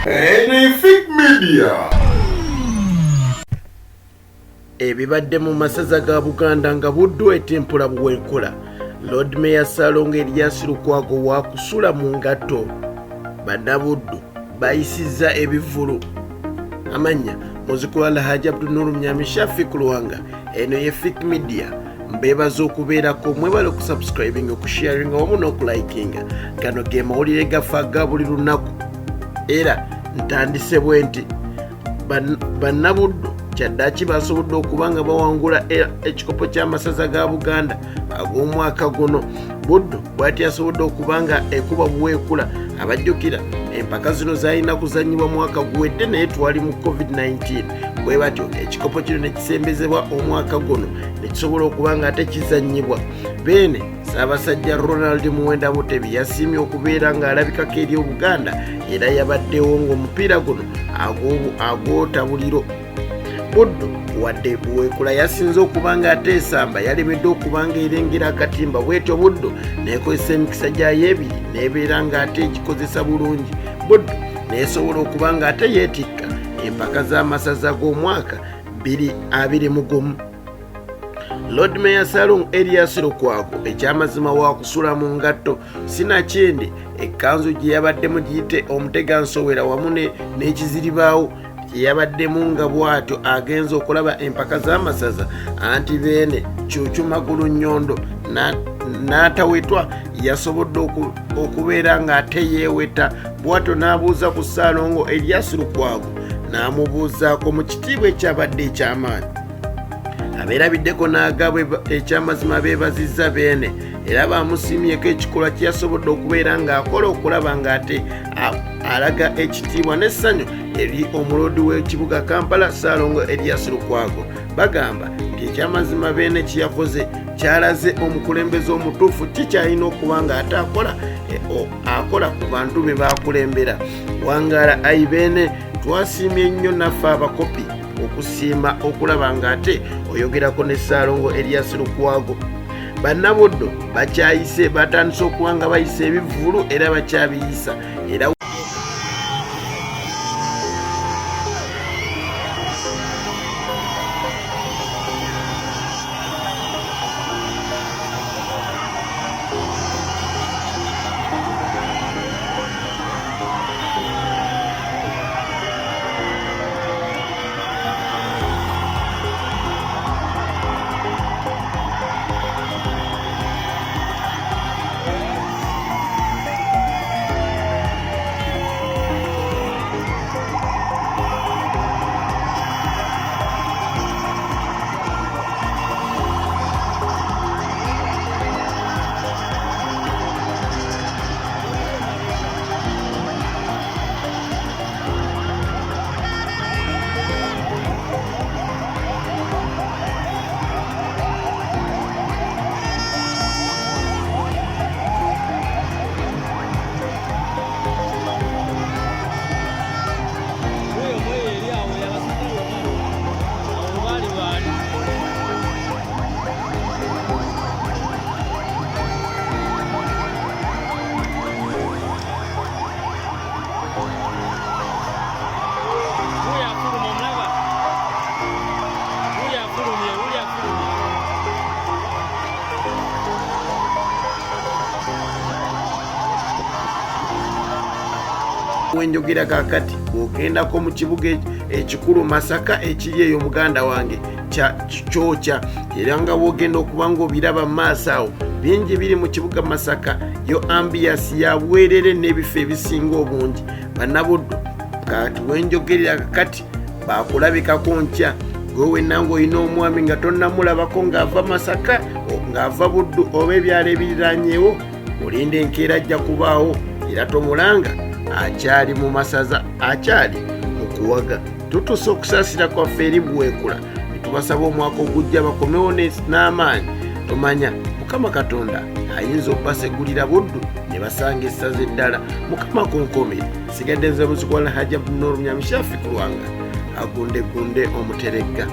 Erias Media. Abe Buddu mu Amasaza ga Buganda nga Buddu etempula bwenkola. Lord Mayor Salongo Erias Lukwago WAKUSULA mungato. Buddu bayisiza ebivulu. Amanya muzikula Abe Buddu Shafi Kulwanga. Eno Erias Media. Mbebaza okubeerako mwebale okusubscribing okusharing wamu n'okulikinga. Gano ge mawulire gafa ga buli lunaku. Era ntandise bwe nti Buddu kyaddaaki basobodde okuba nga bawangula ekikopo ky'amasaza ga Buganda ag'omwaka guno. Buddu bw'ati yasobodde okuba nga ekuba buweekula abajjukira empaka zino zaalina kuzannyibwa mwaka guwedde naye twali mu COVID-19. Bwe batyo ekikopo kino ne kisembezebwa omwaka guno ne kisobola okuba nga ate kizannyibwa. Beene Ssaabasajja Ronald Muwenda Mutebi yasiimye okubeera ng'alabikako eri Obuganda era yabaddewo ng'omupiira guno agw'otabuliro. Buddu wadde buweekula yasinze okuba nga ate esamba yalemedde okuba nga erengera akatimba. Bwetyo Buddu neekozesa emikisa gyayo ebiri n'ebeera nga ate egikozesa bulungi. Buddu neesobola okuba nga ate yeetikka empaka z'amasaza g'omwaka 2021. Lord Mayor Salongo Erias Lukwago ekyamazima WAKUSULA mungato sinakindi ekkanzu gye yabaddemu giyite omutegansowera wamu n'ekiziribaawo yabaddemu nga bw'atyo agenza okulaba empaka z'amasaza anti beene Cuucu Magulu Nnyondo n'atawetwa yasobodde okubeera ng'ate yeeweta. Bw'atyo n'abuuza ku Salongo Erias Lukwago n'amubuuzaako mu kitiibwa ekyabadde eky'amaanyi. Abeerabiddeko n'agabwe ekyamazima beebazizza beene era bamusiimyeko ekikolwa kye yasobodde okubeera ng'akola okulaba ng'ate alaga ekitiibwa n'essanyu eri omulodi w'ekibuga Kampala Salongo Erias Lukwago. Bagamba nti ekyamazima beene kye yakoze kyalaze omukulembeze omutuufu kikyalina okuba ng'ate akola ku bantu be baakulembera. Wangaala ayi beene twasiimye nnyo naffe abakopi okusiima okulaba ng'ate oyogerako ne Salongo Erias Lukwago. Buddu bakyayise batandise okuba nga bayisa ebivulu era bakyabiyisa era wenjogera kakati ogendako mu kibuga ekikulu Masaka ekiri eyo muganda wange kyokya era nga wogenda okuba nga obiraba maaso awo bingi biri mu kibuga Masaka yo ambiance ya bwerere n'ebifo ebisinga obungi. Buddu kati wenjogerera kakati bakulabikako nkya gwe wenna ng'olina omwami nga tonnamulabako ng'ava Masaka ng'ava Buddu oba ebyalo ebiriranyeewo olinde enkeera ajja kubaawo era tomulanga akyali mu masaza akyali mu kuwaga. Tutuuse okusaasira kwaffe eri buweekula netubasaba omwaka ogujja bakomewo n'amaanyi. Tomanya Mukama Katonda ayinza okubasegulira Buddu ne basanga essaza eddala. Mukama kunkomere sigadde nze muzikwala Abe Buddu Shafi Kulwanga agundegunde omuteregga.